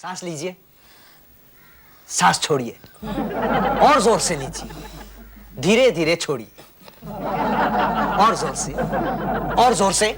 सांस लीजिए, सांस छोड़िए, और जोर से लीजिए, धीरे धीरे छोड़िए, और जोर से, और जोर से,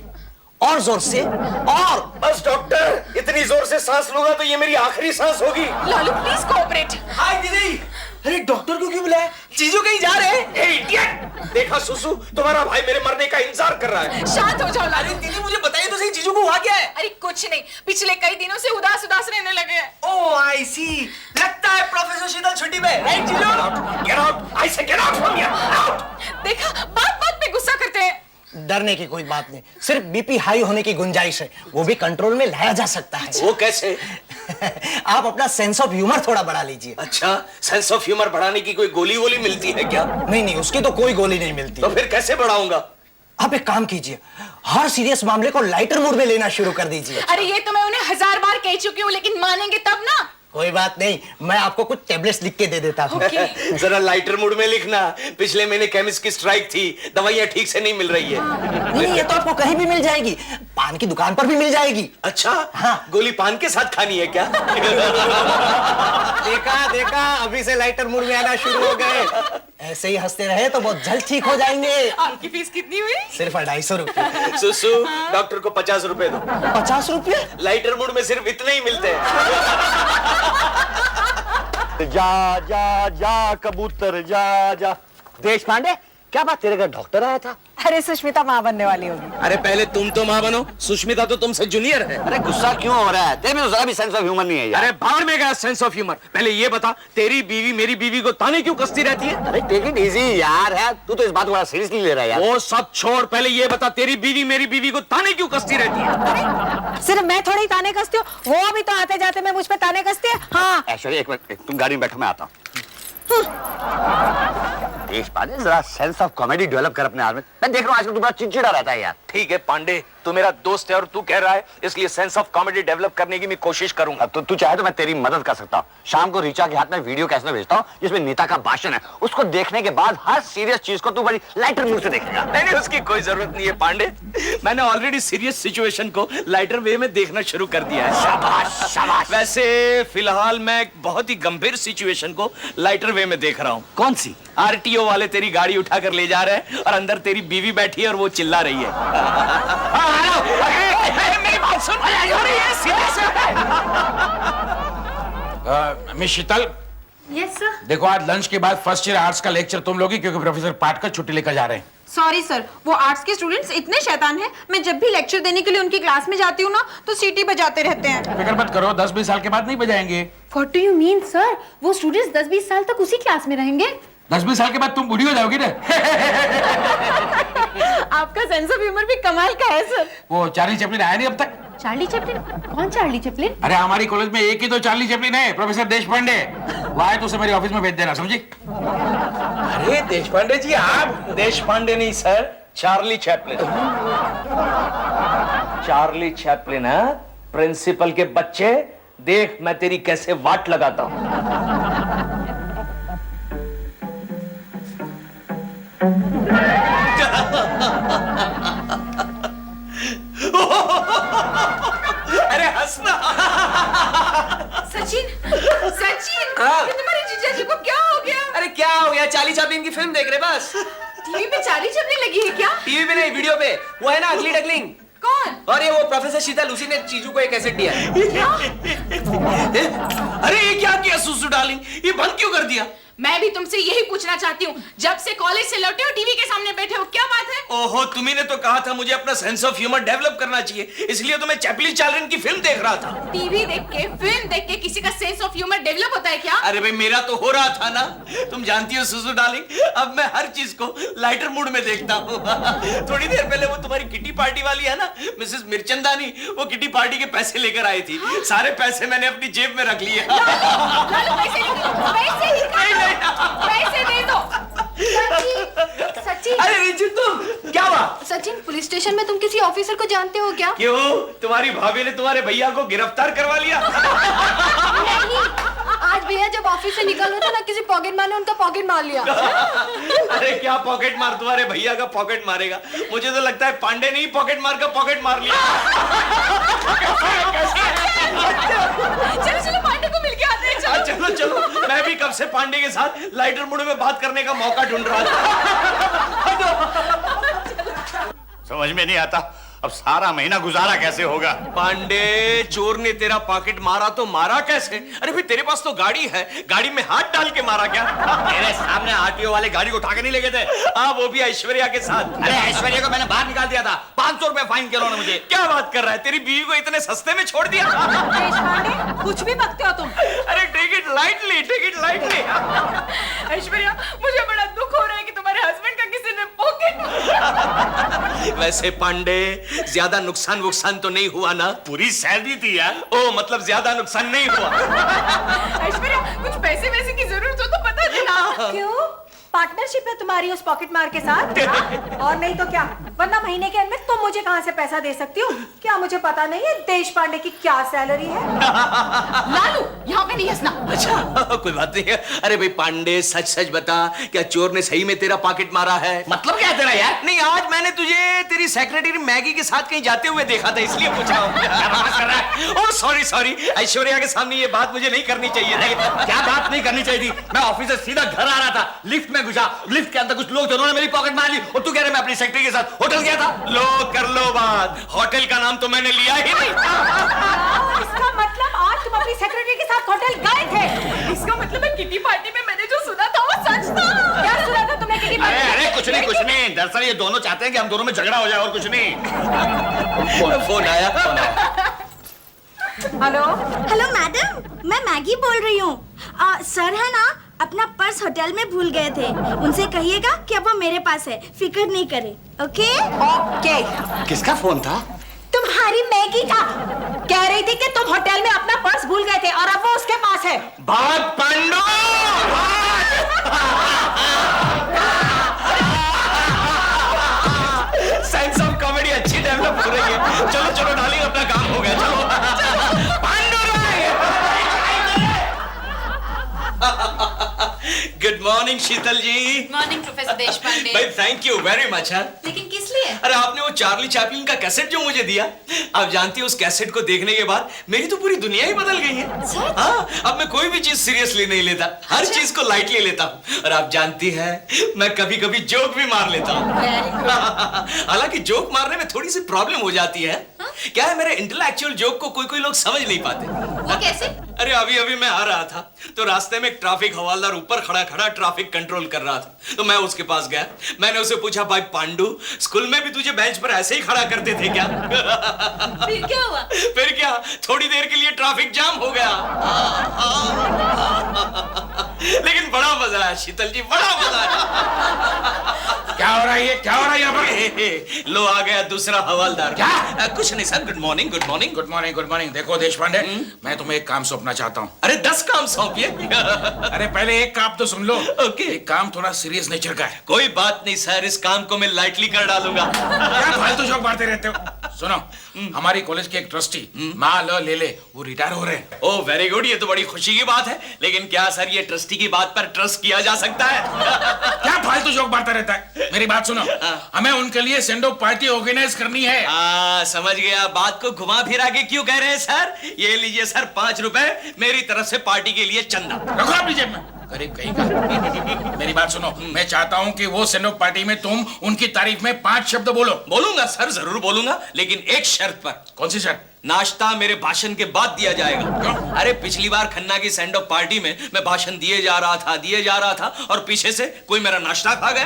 और जोर से, और बस डॉक्टर, इतनी जोर से सांस लूंगा तो ये मेरी आखिरी सांस होगी। Lalu please cooperate. हाय दीदी। अरे डॉक्टर को क्यों बुलाया? जीजू कहीं जा रहे हैं? ए इडियट! देखा सुसु, तुम्हारा भाई मेरे मरने का इंतजार कर रहा है। शांत हो जाओ लालू। अरे दीदी मुझे बताइए तो सही, जीजू को हुआ क्या है? अरे कुछ नहीं, पिछले कई दिनों से उदास उदास रहने लगे हैं। ओह आई सी, लगता है प्रोफेसर शीतल छुट्टी पे, राइट जीजू? गेट आउट, आई से get out from here, out. देखा, बात बात पे गुस्सा करते हैं। डरने की कोई बात नहीं, सिर्फ बीपी हाई होने की गुंजाइश है, वो भी कंट्रोल में लाया जा सकता है। वो कैसे? आप अपना सेंस ऑफ ह्यूमर थोड़ा बढ़ा लीजिए। अच्छा, सेंस ऑफ ह्यूमर बढ़ाने की कोई गोली वोली मिलती है क्या? नहीं नहीं, उसकी तो कोई गोली नहीं मिलती। तो फिर कैसे बढ़ाऊंगा? आप एक काम कीजिए, हर सीरियस मामले को लाइटर मूड में लेना शुरू कर दीजिए। अरे ये तो मैं उन्हें 1000 बार कह चुकी हूँ, लेकिन मानेंगे तब ना। कोई बात नहीं, मैं आपको कुछ टेबलेट्स लिख के दे देता हूँ। Okay. जरा लाइटर मूड में लिखना, पिछले महीने केमिस्ट की स्ट्राइक थी, दवाइयाँ ठीक से नहीं मिल रही है। नहीं, ये तो आपको कहीं भी मिल जाएगी, पान की दुकान पर भी मिल जाएगी। अच्छा, हाँ। गोली पान के साथ खानी है क्या? देखा देखा, अभी से लाइटर मूड में आना शुरू हो गए। ऐसे ही हंसते रहे तो बहुत जल्द ठीक हो जाएंगे। आपकी फीस कितनी हुई? सिर्फ 250 रुपए। सुसु, डॉक्टर को 50 रुपए दो। 50 रुपए? लाइटर मूड में सिर्फ इतने ही मिलते हैं। जा जा जा कबूतर जा जा। देश पांडे, क्या बात, तेरे घर डॉक्टर आया था? अरे सुष्मिता माँ बनने वाली होगी। अरे पहले तुम तो माँ बनो, सुष्मिता तो तुमसे जूनियर है। अरे गुस्सा क्यों हो रहा है? तेरे में तो जरा भी सेंस ऑफ ह्यूमर नहीं है यार। अरे भाड़ में गया सेंस ऑफ ह्यूमर। पहले ये बता, तेरी बीवी मेरी बीवी को ताने क्यों कसती रहती है? अरे टेक इट इजी यार, है तू तो इस बात को बड़ा सीरियसली ले रहा है यार। वो सब छोड़, पहले ये बता, तेरी बीवी मेरी बीवी को ताने क्यों कसती रहती है? सिर्फ मैं थोड़ी ताने कसती हूँ, वो भी तो आते जाते मैं मुझ पे ताने कसती है। हाँ ऐश्वर्या एक मिनट, तुम गाड़ी में बैठो, मैं आता हूँ। देश पांडे, जरा सेंस ऑफ कॉमेडी डेवलप कर अपने आप में। मैं देख रहा हूँ आजकल तू बड़ा चिड़चिड़ा रहता है यार। ठीक है पांडे, तू मेरा दोस्त है और तू कह रहा है, इसलिए सेंस ऑफ कॉमेडी डेवलप करने की मैं कोशिश करूंगा। तो तू चाहे तो मैं तेरी मदद कर सकता हूँ। शाम को रीचा के हाथ में वीडियो कैसेट भेजता हूँ जिसमें नीता का भाषण है। उसको देखने के बाद हर सीरियस चीज को तू बड़ी लाइटर मूड से देखेगा। नहीं नहीं, उसकी कोई जरूरत नहीं है पांडे, मैंने ऑलरेडी सीरियस सिचुएशन को लाइटर वे में देखना शुरू कर दिया है। शाबाश शाबाश। वैसे फिलहाल मैं एक बहुत ही गंभीर सिचुएशन को लाइटर वे में देख रहा हूँ। कौन सी? आरटीओ वाले तेरी गाड़ी उठाकर ले जा रहे हैं और अंदर तेरी बीवी बैठी है और वो चिल्ला रही है। मेरी बात सुन, ये सीरियस है। मिस शीतल, यस सर। देखो आज लंच के बाद फर्स्ट ईयर आर्ट्स का लेक्चर तुम लोगी, क्योंकि प्रोफेसर पाटकर छुट्टी लेकर जा रहे हैं। सॉरी सर, वो आर्ट्स के स्टूडेंट्स इतने शैतान हैं, मैं जब भी लेक्चर देने के लिए उनकी क्लास में जाती हूँ ना तो सीटी बजाते रहते हैं। फिक्र मत करो, 10-20 साल के बाद नहीं बजाएंगे। What do you mean sir? वो स्टूडेंट्स 10-20 साल तक उसी क्लास में रहेंगे? 10-20 साल के बाद तुम बूढ़ी हो जाओगी ना। आपका सेंस ऑफ ह्यूमर भी कमाल का है सर। वो चार्ली चैपलिन आया नहीं अब तक। Charlie Chaplin? कौन चार्ली चैपलिन? अरे हमारी कॉलेज में एक ही तो चार्ली चैपलिन है, प्रोफेसर देश पांडे। वो आए तो उसे मेरे ऑफिस में भेज देना, समझी? अरे देश पांडे जी, आप देश पांडे नहीं sir, Charlie Chaplin. Charlie Chaplin है, प्रिंसिपल के बच्चे। देख मैं तेरी कैसे वाट लगाता हूं। अरे हंसना। सचिन, सचिन, तुम्हारे जीजा जी को क्या हो गया? अरे क्या हो गया? चार्ली चैपलिन की फिल्म देख रहे बस। टीवी पे चार्ली चैपलिन लगी है क्या? टीवी पे नहीं, वीडियो पे। वो है ना अगली डकलिंग। कौन? और ये वो प्रोफेसर शीतल, उसी ने चीजू को एक कैसेट दिया है। अरे ये क्या किया सुसु डार्लिंग, ये बंद क्यों कर दिया? मैं भी तुमसे यही पूछना चाहती हूँ, जब से कॉलेज से लौटे हो टीवी के सामने बैठे हो, क्या बात है? ओहो, तुम्ही ने तो कहा था मुझे अपना सेंस ऑफ ह्यूमर डेवलप करना चाहिए, इसलिए तो मैं चैपलिन चार्लिन की फिल्म देख रहा था। टीवी देख के, फिल्म देख के किसी का सेंस ऑफ ह्यूमर डेवलप होता है क्या? अरे भाई मेरा तो हो रहा था ना, तुम जानती हो सुसु डार्लिंग, अब मैं हर चीज को लाइटर मूड में देखता हूँ। थोड़ी देर पहले वो तुम्हारी किटी पार्टी वाली है ना, मिसेस मिर्चंदानी, वो किटी पार्टी के पैसे लेकर आई थी। सारे पैसे मैंने अपनी जेब में रख लिए। लालू पैसे निकालो, पैसे निकालो, पैसे दे दो। सचिन, अरे रिजू तुम क्या हुआ? सचिन, पुलिस स्टेशन में तुम किसी ऑफिसर को जानते हो क्या? क्यों, तुम्हारी भाभी ने तुम्हारे भैया को गिरफ्तार करवा लिया? नहीं, आज भैया जब ऑफिस से निकल रहे थे ना, किसी पॉकेट मार ने उनका पॉकेट मार लिया। अरे क्या पॉकेट मार, तुम्हारे भैया का पॉकेट मारेगा? मुझे तो लगता है पांडे ने ही पॉकेट मार का पॉकेट मार लिया। चलो चलो से पांडे के साथ लाइटर मुड़ में बात करने का मौका ढूंढ रहा था। समझ में नहीं आता अब सारा महीना गुजारा कैसे होगा। पांडे, चोर ने तेरा पॉकेट मारा तो मारा कैसे? अरे भाई तेरे पास तो गाड़ी है, गाड़ी में हाथ डाल के मारा क्या? मेरे सामने आरटीओ वाले गाड़ी को उठा के नहीं ले गए थे। हाँ, वो भी ऐश्वर्या के साथ। अरे ऐश्वर्या को मैंने बाहर निकाल दिया था, 500 रुपए फाइन किया उन्होंने मुझे। क्या बात कर रहा है? तेरी बीवी को इतने सस्ते में छोड़ दिया? देशपांडे कुछ भी बकते हो तुम। अरे take it lightly, take it lightly. Aishwarya, मुझे बड़ा दुख हो रहा है कि तुम्हारे हस्बैंड का किसी ने पॉकेट। वैसे पांडे, ज्यादा नुकसान तो नहीं हुआ ना? पूरी सैलरी थी यार। ओ, मतलब ज्यादा नुकसान नहीं हुआ। ऐश्वर्या, कुछ पैसे वैसे की जरूरत हो तो बता देना। क्यों? पार्टनरशिप है तुम्हारी उस पॉकेट मार के साथ? और नहीं तो क्या, वरना महीने के अंत में तुम मुझे कहां से पैसा दे सकती हो? क्या मुझे पता नहीं है देशपांडे की क्या सैलरी है? लालू, यहाँ पे नहीं हंसना। अच्छा, कोई बात नहीं है। अरे भाई पांडे, सच सच बता, क्या चोर ने सही में तेरा पॉकेट मारा है? मतलब क्या है तेरा यार? नहीं, आज मैंने तुझे तेरी सेक्रेटरी मैगी के साथ कहीं जाते हुए देखा था, इसलिए पूछा हूँ। ओह सॉरी, ऐश्वर्या के सामने ये बात मुझे नहीं करनी चाहिए थी। क्या बात नहीं करनी चाहिए थी? मैं ऑफिस से सीधा घर आ रहा था, लिफ्ट में घुसा, लिफ्ट के अंदर कुछ लोग थे, उन्होंने मेरी पॉकेट मार ली और तू कह रहे मैं अपनी सेक्रेटरी के साथ होटल गया था। लो कर लो बात, होटल का नाम तो मैंने लिया ही नहीं। इसका मतलब आज तुम अपनी सेक्रेटरी के साथ होटल गए थे? इसका मतलब है किटी पार्टी में मैंने जो सुना था वो सच था। क्या सुना था तुमने किटी पार्टी में? अरे कुछ नहीं, दरअसल ये दोनों चाहते हैं कि हम दोनों में झगड़ा हो जाए और कुछ नहीं। फोन आया। हेलो हेलो मैडम, मैं मैगी बोल रही हूँ। सर है ना, अपना पर्स होटल में भूल गए थे, उनसे कहिएगा कि अब वो मेरे पास है, फिक्र नहीं करे। Okay okay. किसका फोन था? तुम्हारी मैगी का। कह रही थी कि तुम होटल में अपना पर्स भूल गए थे और अब वो उसके पास है। भाग पांडु, सेंस ऑफ कॉमेडी अच्छी डेवलप हो रही है। चलो डार्लिंग, अपना काम हो गया, चलो। Good morning Sheetal ji. Morning professor Deshpande. भाई थैंक यू वेरी मच। लेकिन किस लिए? अरे आपने वो चार्ली चैपलिन का कैसेट जो मुझे दिया, आप जानती हो उस कैसेट को देखने के बाद मेरी तो पूरी दुनिया ही बदल गई है। हाँ, अब मैं कोई भी चीज सीरियसली नहीं लेता, हर चीज को लाइटली लेता हूँ। और आप जानती हैं, मैं कभी कभी जोक भी मार लेता हूँ। हालांकि जोक मारने में थोड़ी सी प्रॉब्लम हो जाती है। क्या है, मेरे इंटेलेक्चुअल जोक को कोई लोग समझ नहीं पाते। वो कैसे? अरे अभी मैं आ रहा था तो रास्ते में एक ट्रैफिक हवालदार ऊपर खड़ा ट्रैफिक कंट्रोल कर रहा था, तो मैं उसके पास गया। मैंने उसे पूछा, भाई पांडु, स्कूल में भी तुझे बेंच पर ऐसे ही खड़ा करते थे क्या? फिर क्या हुआ? फिर क्या, थोड़ी देर के लिए ट्रैफिक जाम हो गया। लेकिन बड़ा मजा आया शीतल जी, बड़ा मजा आया। क्या हो रहा है ये? क्या हो रहा है यहाँ पर? लो आ गया दूसरा हवालदार। क्या? कुछ नहीं sir, good morning. Good morning. देखो देशपांडे, मैं तुम्हें एक काम सौंपना चाहता हूँ। अरे 10 काम सौंपिए। अरे पहले एक काम तो सुन लो। ओके। एक काम थोड़ा सीरियस नेचर का है। कोई बात नहीं सर, इस काम को मैं लाइटली कर डालूंगा। क्या फालतू जोक मारते रहते हो? सुनो, हमारी कॉलेज के एक ट्रस्टी ले वो रिटायर हो रहे हैं। ओह वेरी गुड, ये तो बड़ी खुशी की बात है। लेकिन क्या सर ये ट्रस्टी की बात पर ट्रस्ट किया जा सकता है? क्या फालतू जोक मारता रहता है? मेरी बात सुनो, हमें उनके लिए सेंड ऑफ पार्टी ऑर्गेनाइज करनी है। समझ गया, बात को घुमा फिरा के क्यों कह रहे हैं सर? ये लीजिए सर 5 रुपए मेरी तरफ से पार्टी के लिए चंदा। रखो अपनी जेब में, गरीब कहीं का। मेरी बात सुनो, मैं चाहता हूँ कि वो सेंड ऑफ पार्टी में तुम उनकी तारीफ में 5 शब्द बोलो। बोलूंगा सर, जरूर बोलूंगा, लेकिन एक शर्त पर। कौन सी शर्त? नाश्ता मेरे भाषण के बाद दिया जाएगा। क्यों? अरे पिछली बार खन्ना की सेंड ऑफ पार्टी में मैं भाषण दिए जा रहा था और पीछे से कोई मेरा नाश्ता खा गया।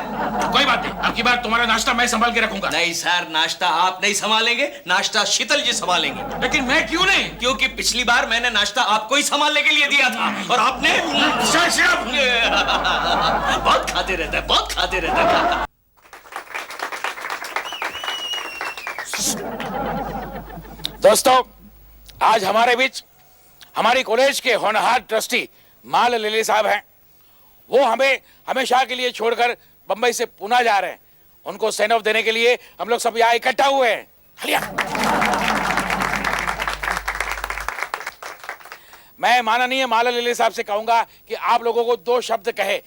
कोई बात नहीं, अब की बार तुम्हारा नाश्ता मैं संभाल के रखूंगा। नहीं सर, नाश्ता आप नहीं संभालेंगे, नाश्ता शीतल जी संभालेंगे। लेकिन मैं क्यों नहीं? क्योंकि पिछली बार मैंने नाश्ता आपको ही संभालने के लिए दिया था और आपने बहुत खाते रहता है। दोस्तों, आज हमारे बीच हमारी कॉलेज के होनहार ट्रस्टी माल लेले साहब हैं। वो हमें हमेशा के लिए छोड़कर बंबई से पुणे जा रहे हैं। उनको सेंड ऑफ देने के लिए हम लोग सब यहाँ इकट्ठा हुए हैं। हलिया। मैं माननीय माला लेले साहब से कहूंगा कि आप लोगों को 2 शब्द कहे।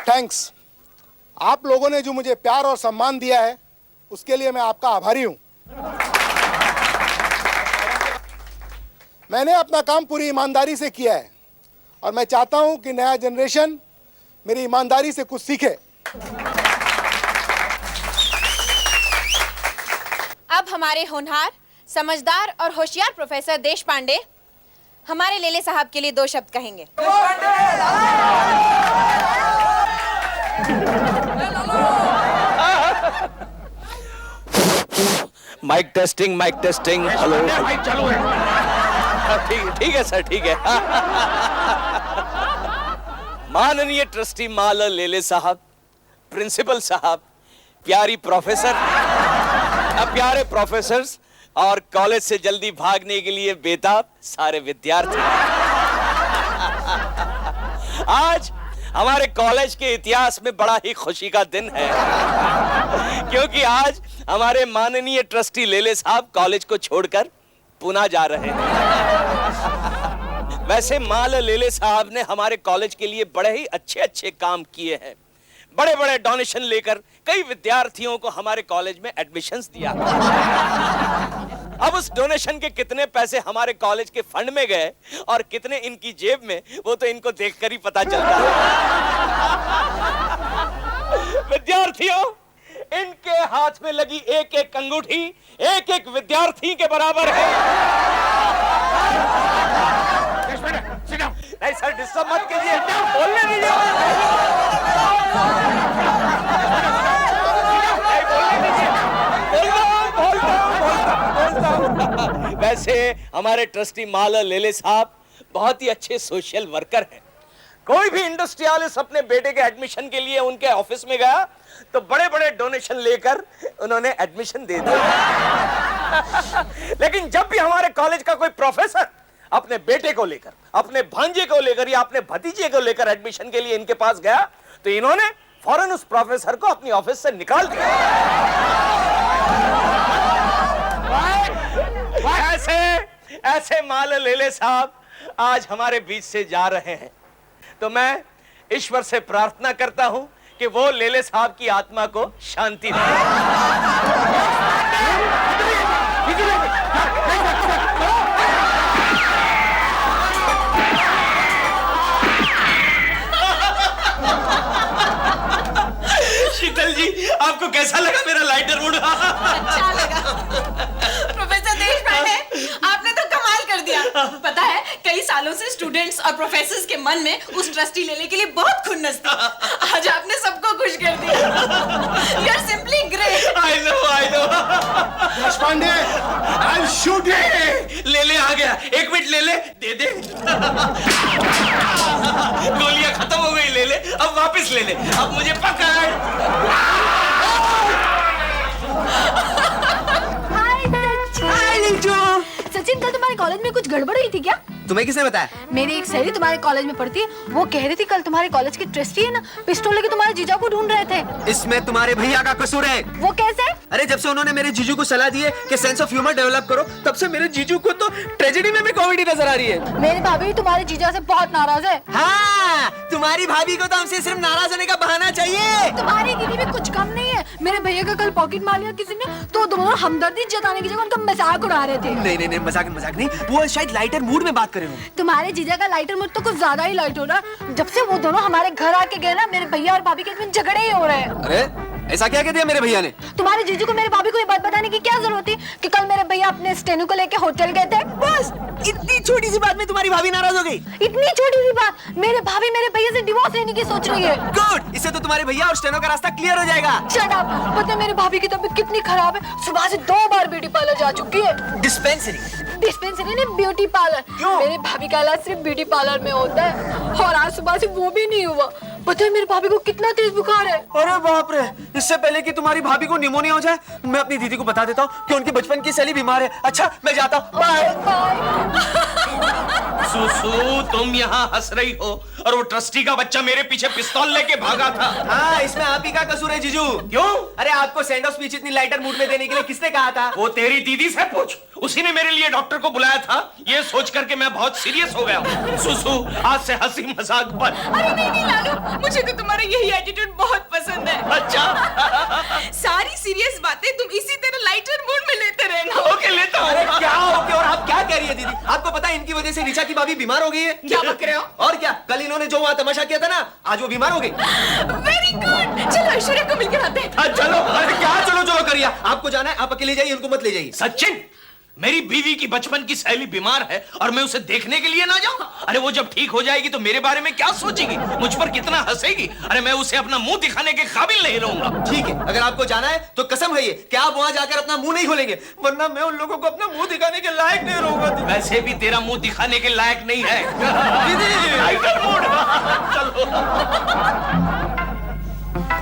थैंक्स। आप लोगों ने जो मुझे प्यार और सम्मान दिया है उसके लिए मैं आपका आभारी हूं। मैंने अपना काम पूरी ईमानदारी से किया है और मैं चाहता हूं कि नया जनरेशन मेरी ईमानदारी से कुछ सीखे। अब हमारे होनहार, समझदार और होशियार प्रोफेसर देशपांडे हमारे लेले साहब के लिए 2 शब्द कहेंगे। Mic testing hello. माइक चालू है। ठीक है सर, ठीक है। माननीय ट्रस्टी माला लेले साहब, प्रिंसिपल साहब, प्यारी प्रोफेसर, प्यारे प्रोफेसर्स और कॉलेज से जल्दी भागने के लिए बेताब सारे विद्यार्थी। आज हमारे कॉलेज के इतिहास में बड़ा ही खुशी का दिन है, क्योंकि आज हमारे माननीय ट्रस्टी लेले साहब कॉलेज को छोड़कर पुणे जा रहे हैं। वैसे माला लेले साहब ने हमारे कॉलेज के लिए बड़े ही अच्छे काम किए हैं। बड़े बड़े डोनेशन लेकर कई विद्यार्थियों को हमारे कॉलेज में एडमिशंस दिया। अब उस डोनेशन के कितने पैसे हमारे कॉलेज के फंड में गए और कितने इनकी जेब में, वो तो इनको देखकर ही पता चलता है। विद्यार्थियों, इनके हाथ में लगी एक एक अंगूठी एक एक विद्यार्थी के बराबर है। नहीं सर, डिस्टर्ब मत कीजिए, बोलने दीजिए। वैसे हमारे ट्रस्टी माला लेले साहब बहुत ही अच्छे सोशल वर्कर हैं। कोई भी इंडस्ट्रियलिस्ट अपने बेटे के एडमिशन के लिए उनके ऑफिस में गया तो बड़े बड़े डोनेशन लेकर उन्होंने एडमिशन दे दिया। लेकिन जब भी हमारे कॉलेज का कोई प्रोफेसर अपने बेटे को लेकर, अपने भांजे को लेकर या अपने भतीजे को लेकर एडमिशन के लिए इनके पास गया तो इन्होंने फौरन उस प्रोफेसर को अपनी ऑफिस से निकाल दिया। ऐसे माला लेले साहब आज हमारे बीच से जा रहे हैं, तो मैं ईश्वर से प्रार्थना करता हूं कि वो लेले साहब की आत्मा को शांति दे। शीतल जी, आपको कैसा लगा मेरा लाइटर मूड? अच्छा लगा। प्रोफेसर देशपांडे, आपने तो कमाल कर दिया। पता है, कई सालों से स्टूडेंट्स और प्रोफेसर्स के मन में उस ट्रस्टी लेने के लिए बहुत खुन्नस थी। आज आपने सबको खुश कर दिया। You are simply great. I know. Deshpande, I'll shoot you. ले आ गया। एक मिनट दे दे। गोलियां खत्म हो गई, ले अब वापस ले ले। अब मुझे पकड़। सचिन, कल तुम्हारे कॉलेज में कुछ गड़बड़ हुई थी क्या? तुम्हें किसने बताया? मेरी एक सहेली तुम्हारे कॉलेज में पढ़ती है, वो कह रही थी कल तुम्हारे कॉलेज की ट्रस्टी है ना, पिस्टल लेके तुम्हारे जीजा को ढूंढ रहे थे। इसमें तुम्हारे भैया का कसूर है। वो कैसे? अरे जब से उन्होंने मेरे जीजू को सलाह दी है कि सेंस ऑफ ह्यूमर डेवलप करो, तब से मेरे जीजू को तो ट्रेजेडी में भी कॉमेडी नजर आ रही है। मेरी भाभी तुम्हारे जीजा से बहुत नाराज है। हाँ, तुम्हारी भाभी को तो हमसे सिर्फ नाराज होने का बहाना चाहिए। तुम्हारी दीदी भी कुछ कम नहीं है। मेरे भैया का कल पॉकेट मार लिया किसी ने, तो दोनों हमदर्दी जताने की जगह उनका मजाक उड़ा रहे थे। नहीं, मजाक नहीं, वो शायद लाइटर मूड में बात कर रहे हो। तुम्हारे जीजा का लाइटर मूड तो कुछ ज्यादा ही लाइट हो रहा है। जब से वो दोनों हमारे घर आके गए ना, मेरे भैया और भाभी के बीच झगड़े ही हो रहे हैं। अरे ऐसा क्या कह दिया मेरे भैया ने? तुम्हारे जीजू को मेरे भाभी को ये बात बताने की क्या जरूरत थी कि कल मेरे भैया अपने स्टेनो को लेके होटल गए थे? बस इतनी छोटी सी बात में तुम्हारी भाभी नाराज हो गई? इतनी छोटी सी बात, मेरे भाभी मेरे भैया से डिवोर्स लेने की सोच रही है। गुड, इससे तो तुम्हारे भैया और स्टेनो का रास्ता क्लियर हो जाएगा। Shut up. पता है मेरे भाभी की तबीयत कितनी खराब है, सुबह से 2 बार ब्यूटी पार्लर जा चुकी है। डिस्पेंसरी ने ब्यूटी पार्लर। क्यों? मेरे भाभी का इलाज सिर्फ ब्यूटी पार्लर में होता है और आज सुबह से वो भी नहीं हुआ। पता है मेरी भाभी को कितना तेज बुखार है। अरे बाप रे, इससे पहले कि तुम्हारी भाभी को निमोनिया हो जाए, मैं अपनी दीदी को बता देता हूँ कि उनकी बचपन की सहेली बीमार है। अच्छा, मैं जाता हूँ, बाय। सुसु, तुम यहाँ हंस रही हो और वो ट्रस्टी का बच्चा मेरे पीछे पिस्तौल लेके भागा था। हाँ, इसमें आप ही का कसूर है जीजू। क्यों? अरे आपको सेंड ऑफ स्पीच इतनी लाइटर मूड में देने के लिए किसने कहा था? वो तेरी दीदी से पूछ, उसी ने मेरे लिए डॉक्टर को बुलाया था। ये सोच करके मैं बहुत सीरियस हो गया हूँ। सुसु, आज से हंसी मजाक बंद। अरे नहीं लालू, मुझे तो तुम्हारा यही एटीट्यूड बहुत पसंद है। अच्छा। सारी सीरियस बातें तुम इसी तरह लाइटर मूड में लेते रहना। ओके, लेता हूँ। अरे क्या ओके, और आप क्या कह रही है दीदी? आपको पता है इनकी वजह से ऋचा की भाभी बीमार हो गई है? क्या बक रहे हो? और क्या, कल इन्होंने जो वहाँ तमाशा किया था ना, आज वो बीमार हो गई। वेरी गुड, चलो ऐश्वर्या को मिलकर आते हैं। चलो। अरे क्या चलो चलो करिए, आपको जाना है आप अकेले जाइए, उनको मत ले जाइए। सचिन, मेरी बीवी की बचपन की सहेली बीमार है और मैं उसे देखने के लिए ना जाऊं? अरे वो जब ठीक हो जाएगी तो मेरे बारे में क्या सोचेगी, मुझ पर कितना हंसेगी। अरे मैं उसे अपना मुंह दिखाने के काबिल नहीं रहूंगा। ठीक है, अगर आपको जाना है तो कसम खाइए कि आप वहां जाकर अपना मुंह नहीं खोलेंगे, वरना मैं उन लोगों को अपना मुंह दिखाने के लायक नहीं रहूंगा। वैसे भी तेरा मुंह दिखाने के लायक नहीं है।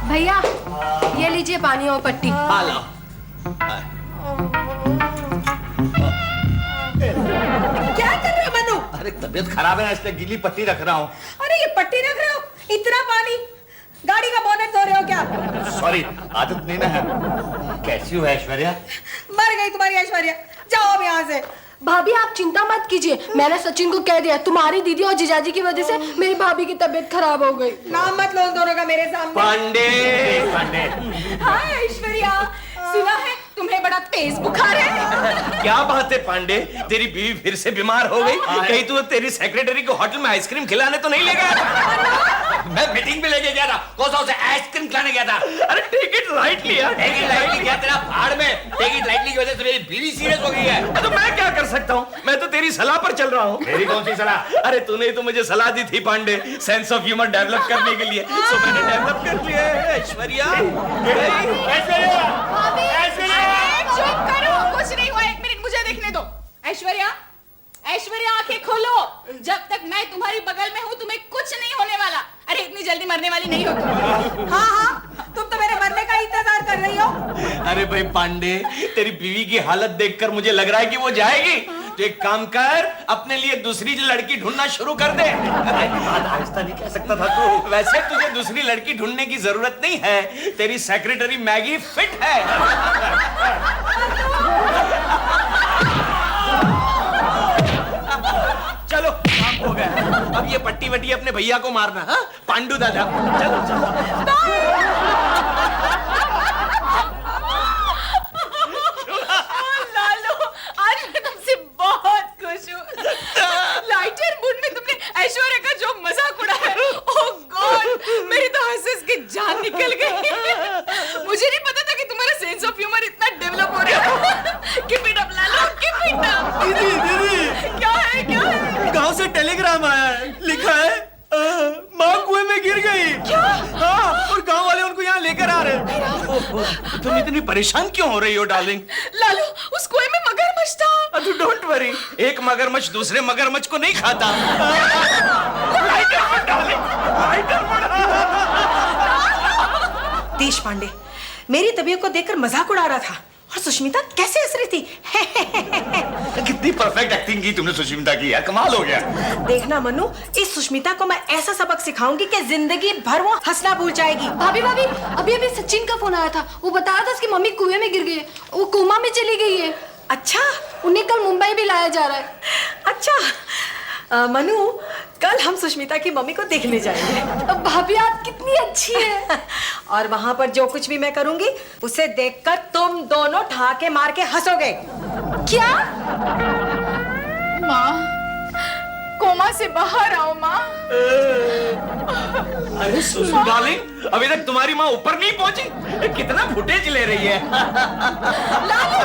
भैया ये लीजिए पानी और पट्टी। क्या कर रहे हो मनु? अरे तबीयत खराब है ना, इसलिए गीली पट्टी रख रहा हूँ। अरे ये पट्टी रख रहे हो, इतना पानी, गाड़ी का बोनेट धो रहे हो क्या? सॉरी, आदत नहीं ना है। कैसी हो ऐश्वर्या? मर गई तुम्हारी ऐश्वर्या, जाओ अब यहाँ से। भाभी आप चिंता मत कीजिए, मैंने सचिन को कह दिया तुम्हारी दीदी और जीजाजी की वजह से मेरी भाभी की तबीयत खराब हो गई। नाम मत लो उन दोनों का मेरे सामने। पांडे। हाय ऐश्वर्या, सुना है तुम्हें बड़ा तेज बुखार है। क्या बात है पांडे, तेरी बीवी फिर से बीमार हो गई? कहीं तू तेरी सेक्रेटरी को होटल में आइसक्रीम खिलाने तो नहीं ले गया? मैं मीटिंग पे लेके गया था, कोसा उसे आइसक्रीम खिलाने गया था। अरे टेक इट लाइटली यार। टेक इट लाइटली क्या तेरा भाड़ में? टेक इट लाइटली की वजह से मेरी बीवी सीरियस हो गई है। तो मैं क्या कर सकता हूँ, मैं तो तेरी सलाह पर चल रहा हूँ। मेरी कौन सी सलाह? अरे तूने तो मुझे सलाह दी थी Pandey, sense of humour develop करने के लिए, तो मैंने डेवलप कर लिया है। ऐश्वर्या, चुप करो, कुछ नहीं हुआ, 1 मिनट मुझे देखने दो। ऐश्वर्या, ऐश्वर्या आंखें खोलो, जब तक मैं तुम्हारी बगल में हूँ तुम्हें कुछ नहीं होने वाला। अरे इतनी जल्दी मरने वाली नहीं हो तुम। हाँ हाँ, तुम तो मेरे मरने का इंतजार कर रही हो। अरे भाई पांडे, तेरी बीवी की हालत देखकर मुझे लग रहा है कि वो जाएगी। तो एक काम कर, अपने लिए दूसरी लड़की ढूंढना शुरू कर दे। आहिस्ता नहीं कह सकता था तू। वैसे तुझे दूसरी लड़की ढूंढने की जरूरत नहीं है, तेरी सेक्रेटरी मैगी फिट है। चलो काम हो गया, अब ये पट्टी वट्टी अपने भैया को मारना। हाँ पांडू दादा, चलो चलो। लालू, आज मैं तुमसे बहुत खुश हूँ। लाइटर मूड में तुमने ऐश्वर्या का जो मजाक उड़ाया, ओह गॉड, मेरी तो हंस की जान निकल गई। मुझे नहीं पता था कि तुम्हारा सेंस ऑफ ह्यूमर इतना डेवलप हो रहा है। Keep it up Lalu, keep it up. दीदी क्या है, क्या है? गांव से टेलीग्राम आया है, लिखा है माँ कुएं में गिर गई। क्या? हाँ, और गांव वाले उनको यहाँ लेकर आ रहे हैं। तुम इतनी परेशान क्यों हो रही हो डार्लिंग? लालू, उस कुएं में मगरमच्छ था। तू डोंट वरी, एक मगरमच्छ दूसरे मगरमच्छ को नहीं खाता। देश पांडे मेरी तबीयत को देखकर मजाक उड़ा रहा था, और सुष्मिता कैसे हंस रही थी। कितनी परफेक्ट एक्टिंग की तुमने सुष्मिता की यार, कमाल हो गया। देखना मनु, इस सुष्मिता को मैं ऐसा सबक सिखाऊंगी कि जिंदगी भर वो हंसना भूल जाएगी। भाभी भाभी अभी अभी सचिन का फोन आया था, वो बता रहा था उसकी मम्मी कुएं में गिर गई है, वो कोमा में चली गई है। अच्छा, उन्हें कल मुंबई भी लाया जा रहा है। अच्छा मनु, कल हम सुष्मिता की मम्मी को देखने जाएंगे। अब भाभी आप कितनी अच्छी है। और वहां पर जो कुछ भी मैं करूंगी उसे देखकर तुम दोनों ठाके मार के हंसोगे। क्या? माँ, कोमा से बाहर आओ माँ। अरे सुसु डार्लिंग, अभी तक तुम्हारी माँ ऊपर नहीं पहुंची? कितना फुटेज ले रही है। लालू,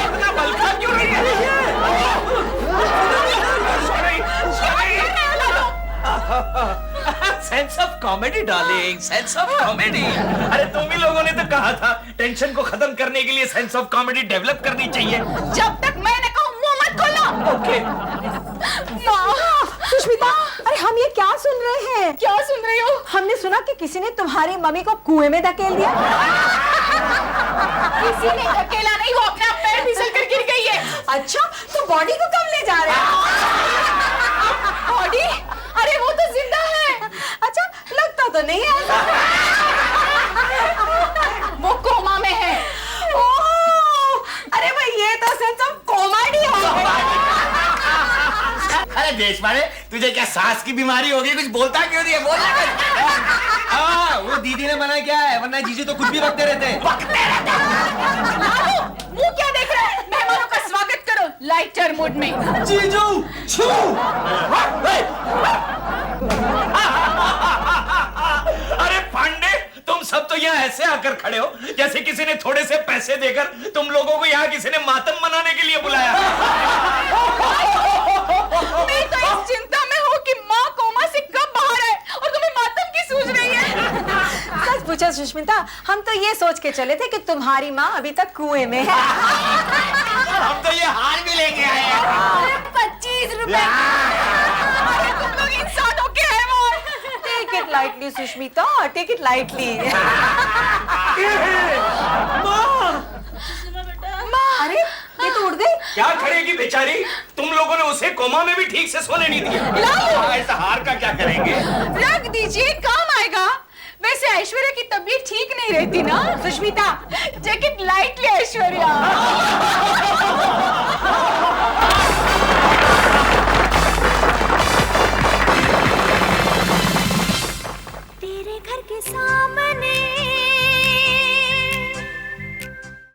इतना बलखा क्यों रही है? Sense of comedy darling, sense of comedy. अरे तुम ही लोगों ने तो कहा था टेंशन को खत्म करने के लिए सेंस ऑफ कॉमेडी डेवलप करनी चाहिए। जब तक मैं न कहूं मुंह मत खोलो। ओके। सुष्मिता, अरे हम ये क्या सुन रहे हैं? क्या सुन रही हो? हमने सुना कि किसी ने तुम्हारी मम्मी को कुएं में धकेल दिया। किसी ने धकेला नहीं, वो अपने आप पैर फिसल कर गिर गई है। अच्छा, तो बॉडी को कब ले जा रहे हैं? बॉडी? अरे वो तो जिंदा है। अच्छा, लगता तो नहीं है। वो कोमा में है। ओह, अरे भाई ये तो सेंस ऑफ कॉमेडी हो गई। अरे देश वाले, तुझे क्या सांस की बीमारी हो गई? कुछ बोलता क्यों नहीं है? बोल। वो दीदी ने मना किया है, वरना जीजी तो कुछ भी बकते रहते हैं। लालू, मुंह क्या देख रहा है? मेहमानों का स्वागत करो। मूड में। जीजू छू अरे पांडे, तुम सब तो यहाँ ऐसे आकर खड़े हो जैसे किसी ने थोड़े से पैसे देकर तुम लोगों को यहाँ किसी ने मातम मनाने के लिए बुलाया। मैं तो इस चिंता में हूँ कि माँ कोमा से कब बाहर आए और तुम्हें मातम की सूझ रही है। सच पूछा सुष्मिता, हम तो ये सोच के चले थे कि तुम्हारी माँ अभी तक कुएं में है। हम तो ये हार भी लेके आए हैं। 25 रुपए। अरे तुम लोग इंसानों के हैं वो। Take it lightly Sushmita, take it lightly. अरे ये तो उड़ गई। क्या करेगी बेचारी? तुम लोगों ने उसे कोमा में भी ठीक से सोने नहीं दिया। ऐसा हार का क्या करेंगे? रख दीजिए, काम आएगा। वैसे ऐश्वर्या की तबीयत ठीक नहीं रहती ना सुष्मिता, जैकेट लाइटली ऐश्वर्या। तेरे घर के सामने